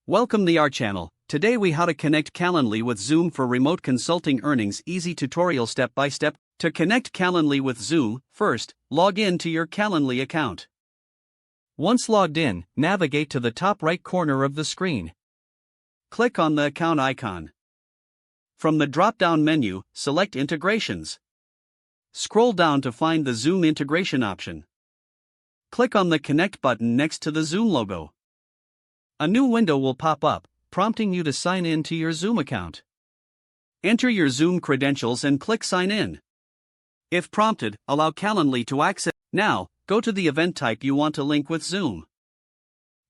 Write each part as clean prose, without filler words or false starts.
Welcome to our channel. Today we how to connect Calendly with Zoom for remote consulting earnings easy tutorial step by step. To connect Calendly with Zoom, first, log in to your Calendly account. Once logged in, navigate to the top right corner of the screen. Click on the account icon. From the drop-down menu, select Integrations. Scroll down to find the Zoom integration option. Click on the Connect button next to the Zoom logo. A new window will pop up, prompting you to sign in to your Zoom account. Enter your Zoom credentials and click Sign In. If prompted, allow Calendly to access. Now, go to the event type you want to link with Zoom.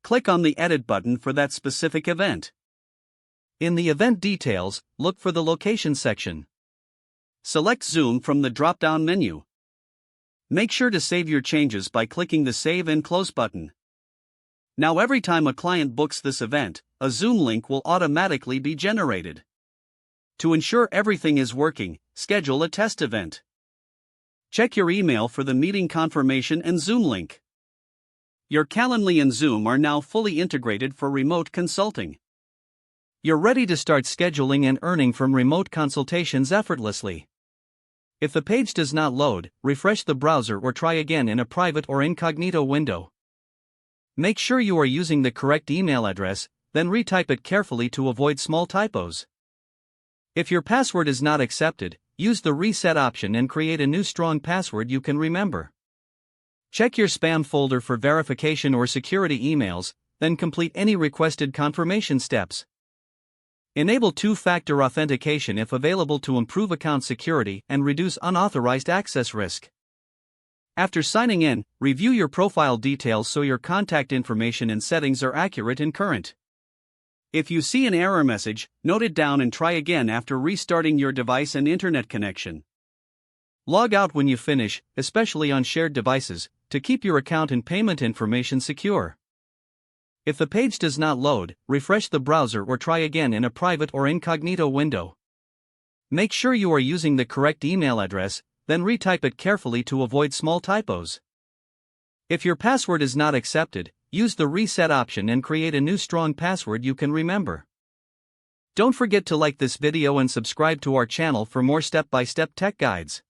Click on the Edit button for that specific event. In the event details, look for the Location section. Select Zoom from the drop-down menu. Make sure to save your changes by clicking the Save and Close button. Now every time a client books this event, a Zoom link will automatically be generated. To ensure everything is working, schedule a test event. Check your email for the meeting confirmation and Zoom link. Your Calendly and Zoom are now fully integrated for remote consulting. You're ready to start scheduling and earning from remote consultations effortlessly. If the page does not load, refresh the browser or try again in a private or incognito window. Make sure you are using the correct email address, then retype it carefully to avoid small typos. If your password is not accepted, use the reset option and create a new strong password you can remember. Check your spam folder for verification or security emails, then complete any requested confirmation steps. Enable two-factor authentication if available to improve account security and reduce unauthorized access risk. After signing in, review your profile details so your contact information and settings are accurate and current. If you see an error message, note it down and try again after restarting your device and internet connection. Log out when you finish, especially on shared devices, to keep your account and payment information secure. If the page does not load, refresh the browser or try again in a private or incognito window. Make sure you are using the correct email address, then retype it carefully to avoid small typos. If your password is not accepted, use the reset option and create a new strong password you can remember. Don't forget to like this video and subscribe to our channel for more step-by-step tech guides.